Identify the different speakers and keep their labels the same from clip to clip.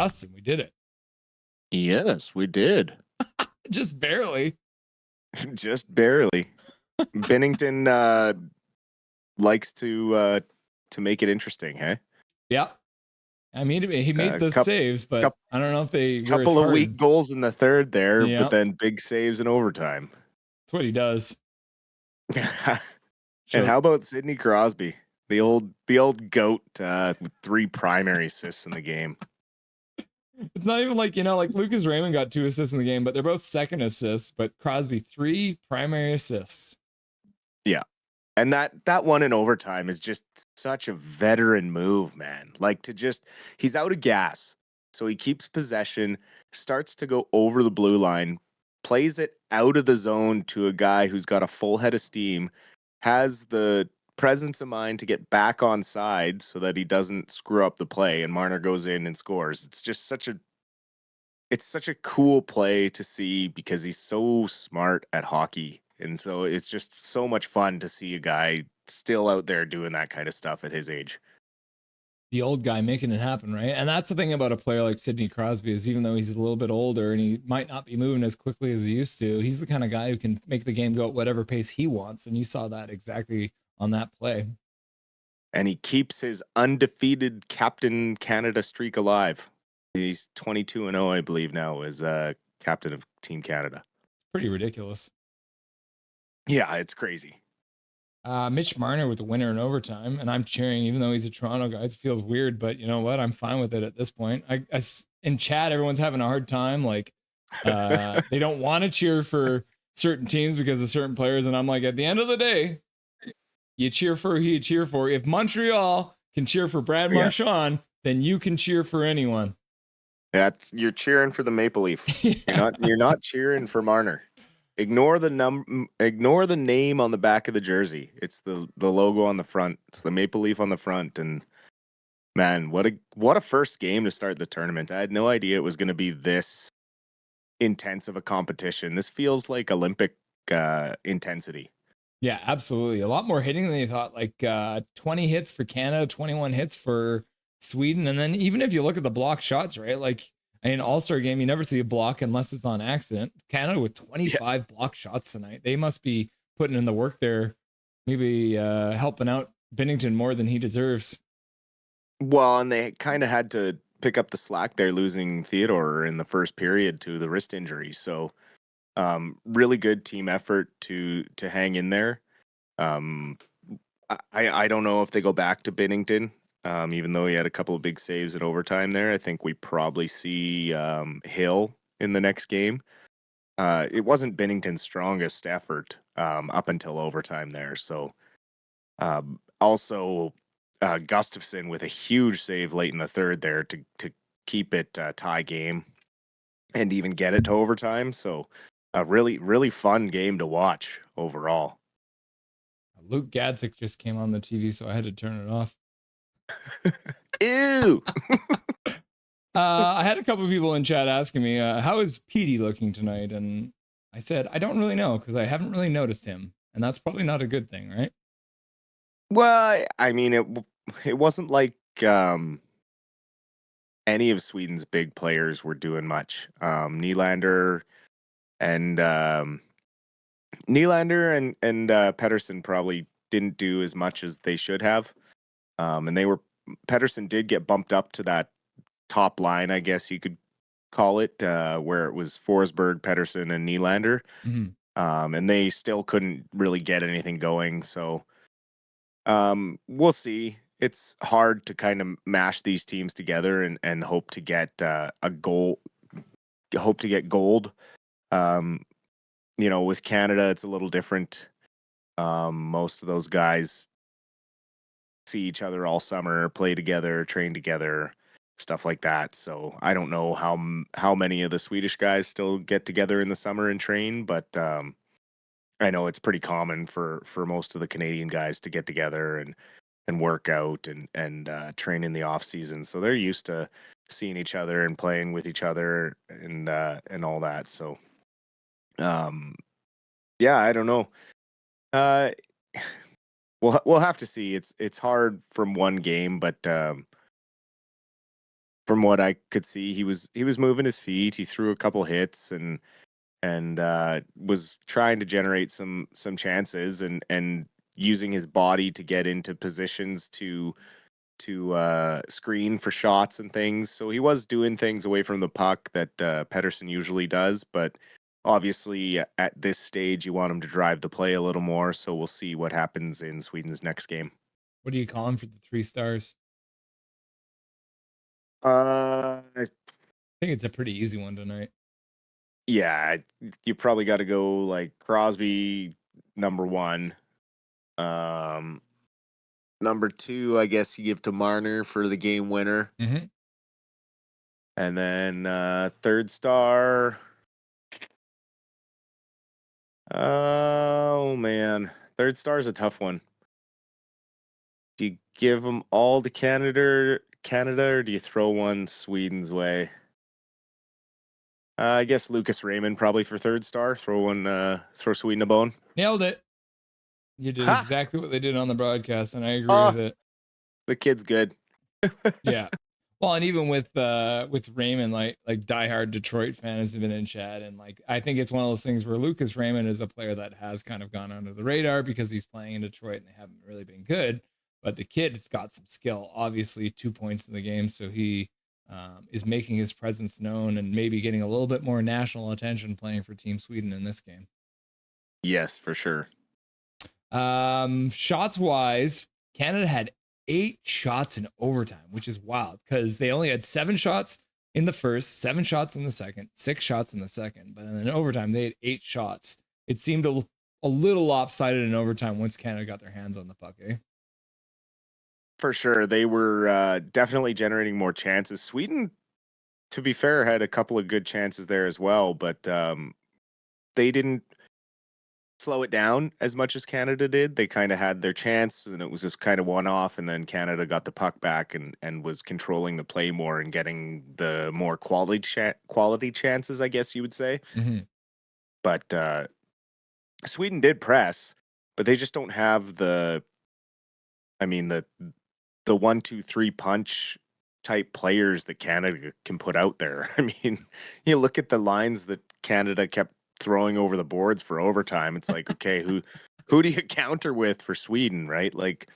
Speaker 1: Dustin. We did it.
Speaker 2: Yes, we did.
Speaker 1: Just barely.
Speaker 2: Just barely. Bennington likes to make it interesting, hey?
Speaker 1: Yeah. I mean, he made the saves, but I don't know if they were as
Speaker 2: couple of
Speaker 1: hard.
Speaker 2: weak goals in the third there,
Speaker 1: Yeah.
Speaker 2: but then big saves in overtime.
Speaker 1: That's what he does.
Speaker 2: And how about Sidney Crosby, the old goat with 3 primary assists in the game?
Speaker 1: It's not even like, like Lucas Raymond got 2 assists in the game, but they're both second assists, but Crosby 3 primary assists.
Speaker 2: Yeah. And that one in overtime is just such a veteran move, man. Like he's out of gas. So he keeps possession, starts to go over the blue line, plays it out of the zone to a guy who's got a full head of steam, has the presence of mind to get back on side so that he doesn't screw up the play, and Marner goes in and scores. It's just such a cool play to see because he's so smart at hockey. And so it's just so much fun to see a guy still out there doing that kind of stuff at his age.
Speaker 1: The old guy making it happen, right? And that's the thing about a player like Sidney Crosby is even though he's a little bit older and he might not be moving as quickly as he used to, he's the kind of guy who can make the game go at whatever pace he wants. And you saw that exactly on that play.
Speaker 2: And he keeps his undefeated Captain Canada streak alive. He's 22-0, I believe now, as captain of Team Canada.
Speaker 1: Pretty ridiculous.
Speaker 2: Yeah, it's crazy.
Speaker 1: Mitch Marner with the winner in overtime, and I'm cheering, even though he's a Toronto guy. It feels weird, but you know what? I'm fine with it at this point. I in chat, everyone's having a hard time. Like, they don't want to cheer for certain teams because of certain players, and I'm like, at the end of the day, you cheer for who you cheer for. If Montreal can cheer for Brad Marchand, then you can cheer for anyone.
Speaker 2: You're cheering for the Maple Leaf. Yeah. You're not cheering for Marner. Ignore the name on the back of the jersey. It's the logo on the front. It's the Maple Leaf on the front. And man, what a first game to start the tournament. I had no idea it was going to be this intense of a competition. This feels like Olympic intensity.
Speaker 1: Yeah, absolutely. A lot more hitting than you thought. Like 20 hits for Canada, 21 hits for Sweden. And then even if you look at the block shots, right? Like in All-Star game, you never see a block unless it's on accident. Canada with 25 block shots tonight. They must be putting in the work there, maybe helping out Binnington more than he deserves.
Speaker 2: Well, and they kind of had to pick up the slack there, losing Theodore in the first period to the wrist injury. So really good team effort to hang in there. I don't know if they go back to Binnington. Even though he had a couple of big saves in overtime there, I think we probably see Hill in the next game. It wasn't Binnington's strongest effort up until overtime there. So also Gustafsson with a huge save late in the third there to keep it tie game and even get it to overtime. So a really, really fun game to watch overall.
Speaker 1: Luke Gadzik just came on the TV, so I had to turn it off.
Speaker 2: Ew.
Speaker 1: I had a couple of people in chat asking me, how is Petey looking tonight? And I said, I don't really know because I haven't really noticed him. And that's probably not a good thing, right?
Speaker 2: Well, I mean, it wasn't like any of Sweden's big players were doing much. Nylander and Pettersson probably didn't do as much as they should have. And Pettersson did get bumped up to that top line, I guess you could call it, where it was Forsberg, Pettersson, and Nylander.
Speaker 1: Mm-hmm.
Speaker 2: And they still couldn't really get anything going. So we'll see. It's hard to kind of mash these teams together and hope to get a goal. Hope to get gold. With Canada, it's a little different. Most of those guys see each other all summer, play together, train together, stuff like that. So I don't know how many of the Swedish guys still get together in the summer and train, but I know it's pretty common for most of the Canadian guys to get together and work out and train in the off season. So they're used to seeing each other and playing with each other and all that. So, yeah, I don't know. We'll have to see. It's hard from one game, but from what I could see, he was moving his feet. He threw a couple hits and was trying to generate some chances and using his body to get into positions to screen for shots and things. So he was doing things away from the puck that Pettersson usually does, but obviously at this stage you want him to drive the play a little more. So we'll see what happens in Sweden's next game.
Speaker 1: What do you call him for the 3 stars?
Speaker 2: I
Speaker 1: I think it's a pretty easy one tonight.
Speaker 2: Yeah, you probably got to go like Crosby number 1. Um, Number 2, I guess you give to Marner for the game winner,
Speaker 1: Mm-hmm.
Speaker 2: and then third star. Oh man, third star is a tough one. Do you give them all to Canada, or do you throw one Sweden's way? I guess Lucas Raymond probably for third star. Throw Sweden a bone.
Speaker 1: Nailed it. You did
Speaker 2: Ha!
Speaker 1: exactly what they did on the broadcast, and I agree
Speaker 2: Oh,
Speaker 1: with it.
Speaker 2: the kid's good.
Speaker 1: Yeah. Well, and even with Raymond, like diehard Detroit fans have been in chat, and like I think it's one of those things where Lucas Raymond is a player that has kind of gone under the radar because he's playing in Detroit and they haven't really been good. But the kid's got some skill. Obviously, 2 points in the game, so he is making his presence known and maybe getting a little bit more national attention playing for Team Sweden in this game.
Speaker 2: Yes, for sure.
Speaker 1: Shots wise, Canada had 8 shots in overtime, which is wild because they only had 7 shots in the first, 7 shots in the second, 6 shots in the second. But then in overtime, they had 8 shots. It seemed a little lopsided in overtime once Canada got their hands on the puck, eh?
Speaker 2: For sure. They were definitely generating more chances. Sweden, to be fair, had a couple of good chances there as well, but they didn't slow it down as much as Canada did. They kind of had their chance, and it was just kind of one off, and then Canada got the puck back and was controlling the play more and getting the more quality chances, I guess you would say.
Speaker 1: Mm-hmm.
Speaker 2: But Sweden did press, but they just don't have I mean, the 1, 2, 3 punch type players that Canada can put out there. I mean, you look at the lines that Canada kept throwing over the boards for overtime. It's like, okay, who do you counter with for Sweden, right? Like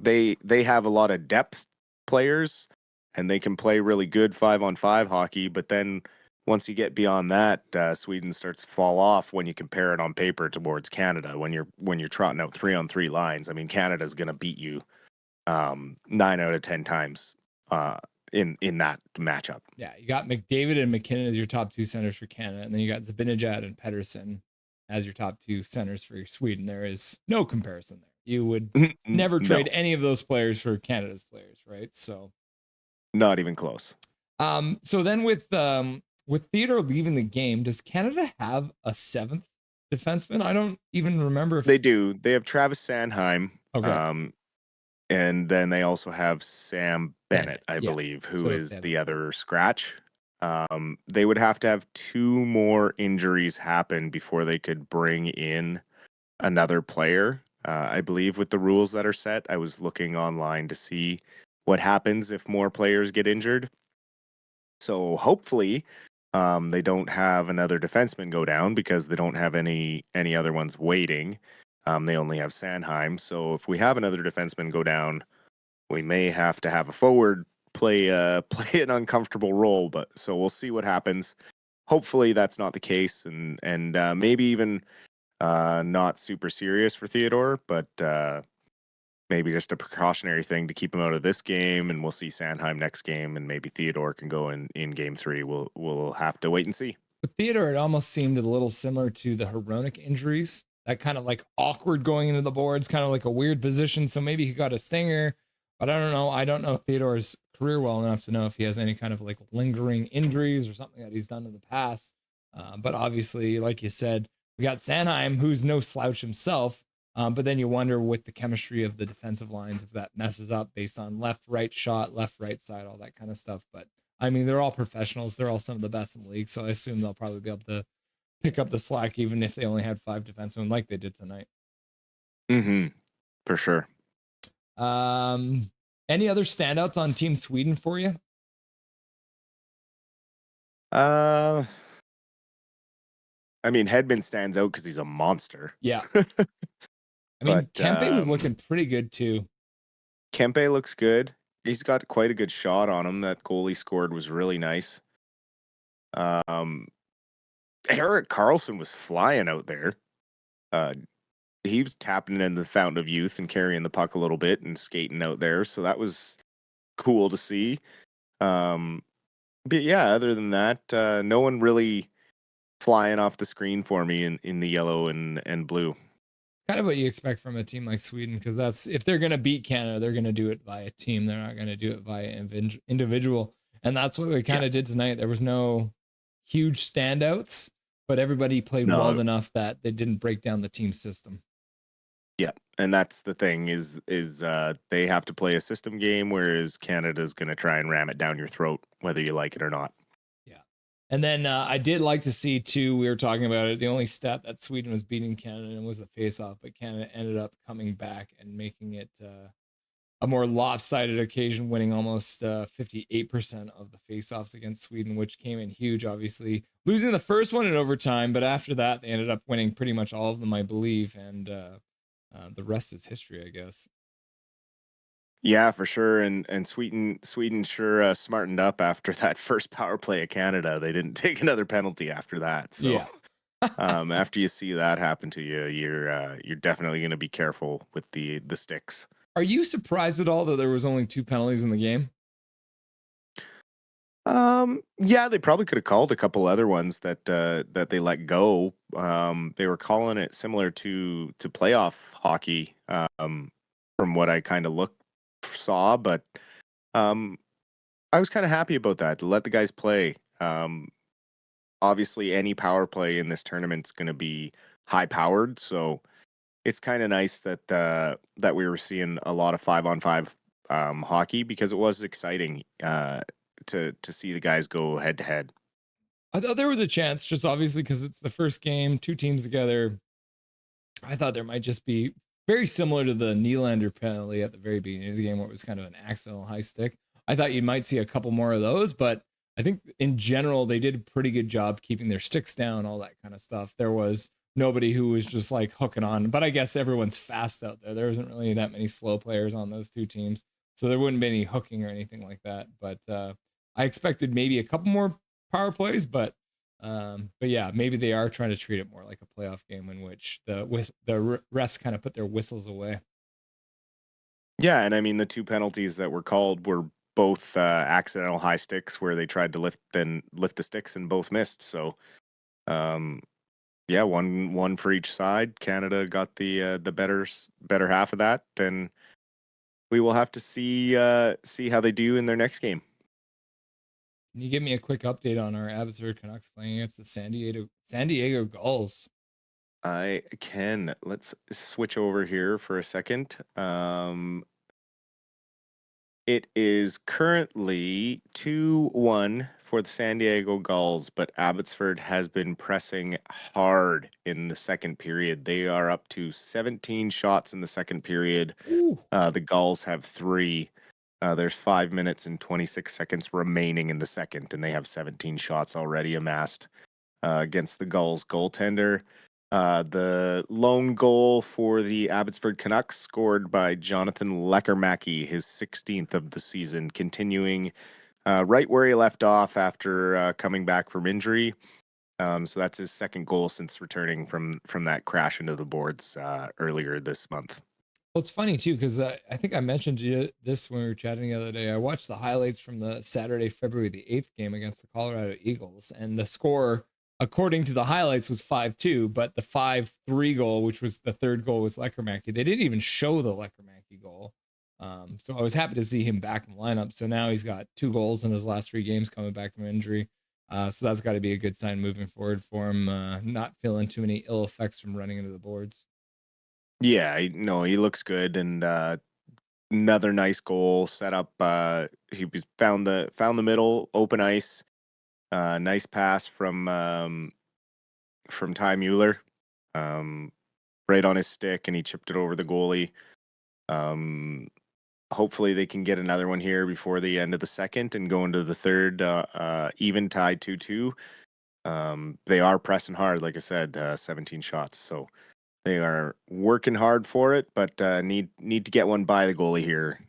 Speaker 2: they have a lot of depth players and they can play really good 5-on-5 hockey, but then once you get beyond that, Sweden starts to fall off when you compare it on paper towards Canada. When you're trotting out 3-on-3 lines, I mean, Canada's going to beat you 9 out of 10 times in that matchup.
Speaker 1: Yeah, you got McDavid and McKinnon as your top 2 centers for Canada, and then you got Zibanejad and Pettersson as your top 2 centers for Sweden. There is no comparison there. You would never trade any of those players for Canada's players, right? So
Speaker 2: not even close.
Speaker 1: So then with Theodore leaving the game, does Canada have a 7th defenseman? I don't even remember if
Speaker 2: They do. They have Travis Sanheim.
Speaker 1: Okay.
Speaker 2: And then they also have Sam Bennett, I believe, who is the other scratch. They would have to have 2 more injuries happen before they could bring in another player. I believe with the rules that are set, I was looking online to see what happens if more players get injured. So hopefully, they don't have another defenseman go down because they don't have any other ones waiting. They only have Sanheim. So if we have another defenseman go down, we may have to have a forward play play an uncomfortable role. But so we'll see what happens. Hopefully that's not the case, and maybe even not super serious for Theodore, but maybe just a precautionary thing to keep him out of this game, and we'll see Sanheim next game, and maybe Theodore can go in game 3. We'll have to wait and see.
Speaker 1: With Theodore, it almost seemed a little similar to the Hronik injuries. That kind of like awkward going into the boards, kind of like a weird position. So maybe he got a stinger, but I don't know. I don't know Theodore's career well enough to know if he has any kind of like lingering injuries or something that he's done in the past. But obviously, like you said, we got Sanheim, who's no slouch himself. But then you wonder with the chemistry of the defensive lines if that messes up based on left, right shot, left, right side, all that kind of stuff. But I mean, they're all professionals. They're all some of the best in the league. So I assume they'll probably be able to pick up the slack, even if they only had 5 defensemen like they did tonight.
Speaker 2: Mm-hmm. For sure.
Speaker 1: Any other standouts on Team Sweden for you?
Speaker 2: Uh, I mean, Hedman stands out because he's a monster.
Speaker 1: Yeah. I mean,
Speaker 2: But
Speaker 1: Kempe was looking pretty good too.
Speaker 2: Kempe looks good. He's got quite a good shot on him. That goal he scored was really nice. Um, Eric Carlson was flying out there. Uh, he was tapping into the fountain of youth and carrying the puck a little bit and skating out there. So that was cool to see. Um, but yeah, other than that, no one really flying off the screen for me in the yellow and blue.
Speaker 1: Kind of what you expect from a team like Sweden, because that's if they're going to beat Canada, they're going to do it via team. They're not going to do it via individual. And that's what we kind
Speaker 2: Yeah.
Speaker 1: of did tonight. There was no huge standouts, but everybody played well
Speaker 2: No.
Speaker 1: enough that they didn't break down the team system.
Speaker 2: Yeah, and that's the thing is they have to play a system game, whereas Canada's going to try and ram it down your throat, whether you like it or not.
Speaker 1: Yeah. And then I did like to see too, we were talking about it, the only stat that Sweden was beating Canada in was the face-off, but Canada ended up coming back and making it a more lopsided occasion, winning almost 58% of the face-offs against Sweden, which came in huge, obviously. Losing the first one in overtime, but after that, they ended up winning pretty much all of them, I believe, and the rest is history, I guess.
Speaker 2: Yeah, for sure. And Sweden sure smartened up after that first power play of Canada. They didn't take another penalty after that. So
Speaker 1: Yeah.
Speaker 2: after you see that happen to you, you're definitely going to be careful with the sticks.
Speaker 1: Are you surprised at all that there was only 2 penalties in the game?
Speaker 2: Yeah, they probably could have called a couple other ones that they let go. They were calling it similar to playoff hockey, from what I kind of saw, but um, I was kind of happy about that to let the guys play. Obviously, any power play in this tournament's going to be high powered, so it's kind of nice that we were seeing a lot of 5-on-5 hockey because it was exciting to see the guys go head to head.
Speaker 1: I thought there was a chance, just obviously because it's the first game, 2 teams together. I thought there might just be very similar to the Nylander penalty at the very beginning of the game where it was kind of an accidental high stick. I thought you might see a couple more of those, but I think in general they did a pretty good job keeping their sticks down, all that kind of stuff. There was nobody who was just like hooking on, but I guess everyone's fast out there. There wasn't really that many slow players on those 2 teams, so there wouldn't be any hooking or anything like that. But I expected maybe a couple more power plays, but yeah, maybe they are trying to treat it more like a playoff game in which the refs kind of put their whistles away.
Speaker 2: Yeah, and I mean the two penalties that were called were both accidental high sticks where they tried to lift the sticks and both missed. So um, yeah, one for each side. Canada got the better half of that, and we will have to see how they do in their next game.
Speaker 1: Can you give me a quick update on our Abbotsford Canucks playing against the San Diego Gulls?
Speaker 2: I can. Let's switch over here for a second. It is currently 2-1 for the San Diego Gulls, but Abbotsford has been pressing hard in the second period. They are up to 17 shots in the second period.
Speaker 1: Ooh.
Speaker 2: The Gulls have 3. There's 5 minutes and 26 seconds remaining in the second, and they have 17 shots already amassed against the Gulls goaltender. The lone goal for the Abbotsford Canucks scored by Jonathan Leckernacki, his 16th of the season, continuing right where he left off after coming back from injury. So that's his second goal since returning from that crash into the boards earlier this month.
Speaker 1: Well, it's funny too because I think I mentioned this when we were chatting the other day. I watched the highlights from the Saturday, February the 8th game against the Colorado Eagles, and the score, according to the highlights, was 5-2. But the 5-3 goal, which was the third goal, was Leckernacki. They didn't even show the Leckernacki goal. So I was happy to see him back in the lineup. So now he's got 2 goals in his last 3 games coming back from injury. So that's got to be a good sign moving forward for him, not feeling too many ill effects from running into the boards.
Speaker 2: Yeah, no, he looks good, and another nice goal set up. He was found the middle, open ice. Nice pass from Ty Mueller, um, right on his stick, and he chipped it over the goalie. Um, hopefully they can get another one here before the end of the second and go into the third, even tied 2-2. They are pressing hard, like I said, 17 shots. So they are working hard for it, but need to get one by the goalie here.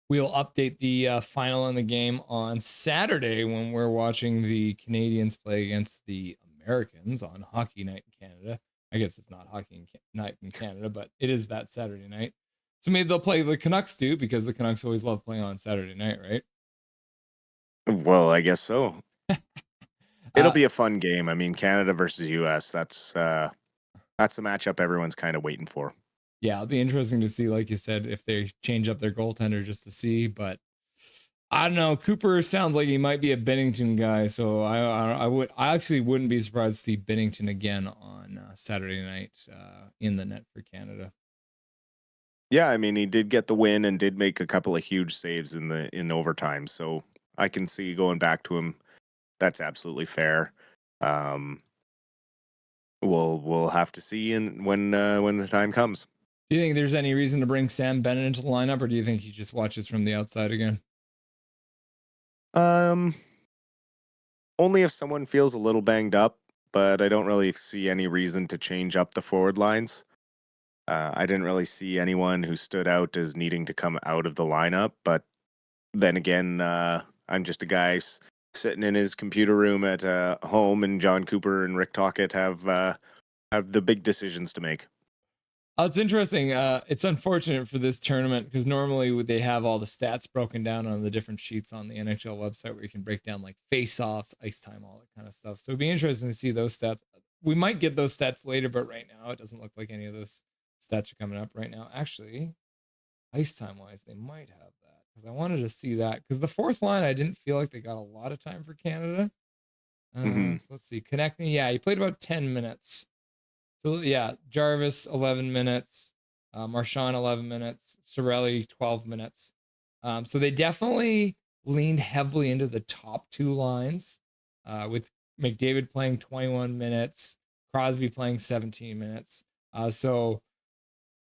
Speaker 1: We will update the final in the game on Saturday when we're watching the Canadians play against the Americans on Hockey Night in Canada. I guess it's not Hockey Night in Canada, but it is that Saturday night. So maybe they'll play the Canucks too, because the Canucks always love playing on Saturday night, right?
Speaker 2: Well, I guess so. It'll be a fun game. I mean, Canada versus US, that's the matchup everyone's kind of waiting for.
Speaker 1: Yeah, it'll be interesting to see, like you said, if they change up their goaltender just to see. But I don't know. Cooper sounds like he might be a Bennington guy, so I actually wouldn't be surprised to see Bennington again on Saturday night in the net for Canada.
Speaker 2: Yeah, I mean, he did get the win and did make a couple of huge saves in overtime, so I can see going back to him. That's absolutely fair. We'll have to see when the time comes.
Speaker 1: Do you think there's any reason to bring Sam Bennett into the lineup, or do you think he just watches from the outside again?
Speaker 2: Only if someone feels a little banged up, but I don't really see any reason to change up the forward lines. I didn't really see anyone who stood out as needing to come out of the lineup, but then again, I'm just a guy sitting in his computer room at home, and John Cooper and Rick Tocchet have the big decisions to make.
Speaker 1: It's interesting. It's unfortunate for this tournament because normally they have all the stats broken down on the different sheets on the NHL website where you can break down like face-offs, ice time, all that kind of stuff. So it'd be interesting to see those stats. We might get those stats later, but right now it doesn't look like any of those stats are coming up right now. Actually, ice time wise, they might have that because I wanted to see that because the fourth line, I didn't feel like they got a lot of time for Canada. So let's see. Connecting. Yeah, he played about 10 minutes. So yeah, Jarvis 11 minutes, Marchand 11 minutes, Sorelli 12 minutes. So they definitely leaned heavily into the top two lines, with McDavid playing 21 minutes, Crosby playing 17 minutes. So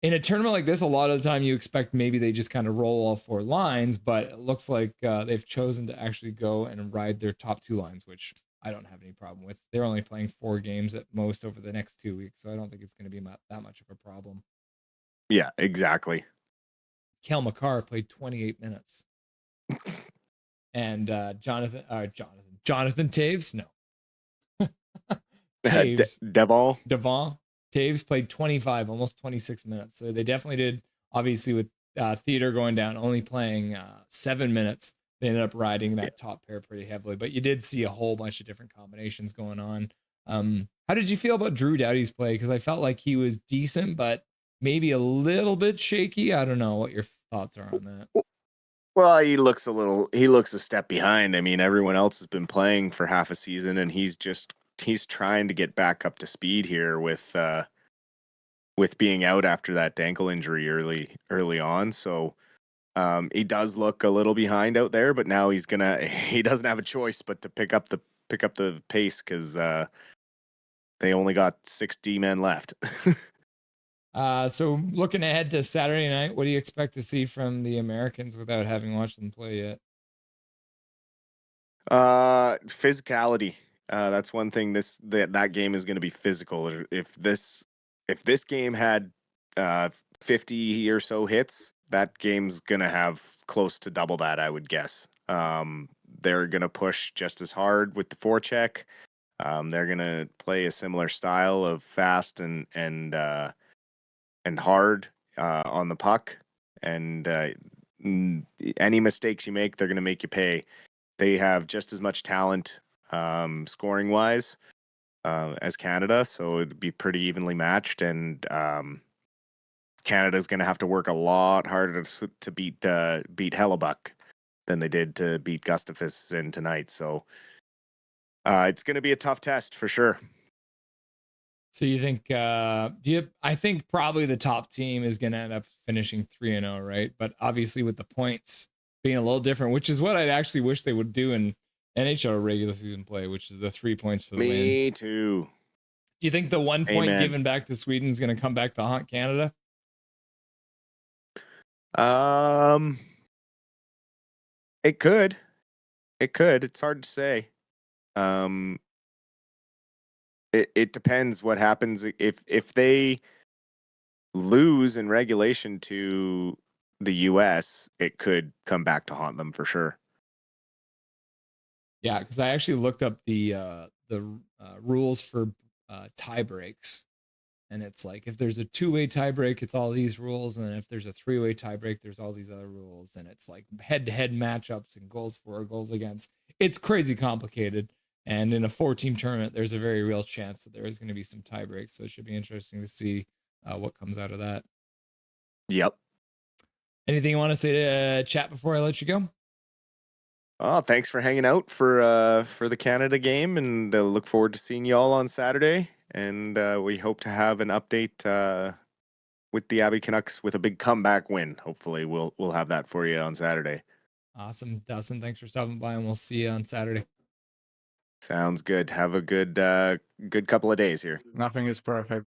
Speaker 1: in a tournament like this, a lot of the time you expect maybe they just kind of roll all four lines, but it looks like they've chosen to actually go and ride their top two lines, which I don't have any problem with. They're only playing 4 games at most over the next 2 weeks, so I don't think it's going to be that much of a problem.
Speaker 2: Yeah, exactly.
Speaker 1: Kel McCarr played 28 minutes. And Jonathan Taves, no. Taves. Devon Taves played 25, almost 26 minutes. So they definitely did, obviously, with Theodore going down, only playing 7 minutes. They ended up riding that top pair pretty heavily. But you did see a whole bunch of different combinations going on. How did you feel about Drew Doughty's play? Because I felt like he was decent, but maybe a little bit shaky. I don't know what your thoughts are on that.
Speaker 2: Well, he looks a step behind. I mean, everyone else has been playing for half a season, and he's trying to get back up to speed here with being out after that ankle injury early on. So he does look a little behind out there, but now he doesn't have a choice but to pick up the pace because they only got 60 men left.
Speaker 1: So looking ahead to Saturday night, what do you expect to see from the Americans without having watched them play yet?
Speaker 2: Physicality. That's one thing. That game is going to be physical. If this game had 50 or so hits, that game's going to have close to double that, I would guess. They're going to push just as hard with the forecheck. They're going to play a similar style of fast and hard on the puck. And any mistakes you make, they're going to make you pay. They have just as much talent scoring wise as Canada, so it'd be pretty evenly matched. And Canada's going to have to work a lot harder to beat Hellebuck than they did to beat Gustafsson in tonight. So it's going to be a tough test for sure.
Speaker 1: So you think I think probably the top team is going to end up finishing 3-0, right? But obviously with the points being a little different, which is what I actually wish they would do in NHL regular season play, which is the 3 points for the win.
Speaker 2: Me too.
Speaker 1: Do you think the 1 point given back to Sweden is going to come back to haunt Canada?
Speaker 2: Um, it could. It could. It's hard to say. Um, it depends what happens if they lose in regulation to the US, it could come back to haunt them for sure.
Speaker 1: Yeah, because I actually looked up the rules for tie breaks, and it's like if there's a two-way tie break, it's all these rules, and then if there's a three-way tie break, there's all these other rules, and it's like head-to-head matchups and goals for, goals against. It's crazy complicated, and in a 4-team tournament, there's a very real chance that there is going to be some tie breaks. So it should be interesting to see what comes out of that.
Speaker 2: Yep.
Speaker 1: Anything you want to say to chat before I let you go?
Speaker 2: Oh, thanks for hanging out for the Canada game, and look forward to seeing you all on Saturday. And we hope to have an update with the Abbey Canucks with a big comeback win. Hopefully, we'll have that for you on Saturday.
Speaker 1: Awesome, Dustin. Thanks for stopping by, and we'll see you on Saturday.
Speaker 2: Sounds good. Have a good couple of days here.
Speaker 3: Nothing is perfect.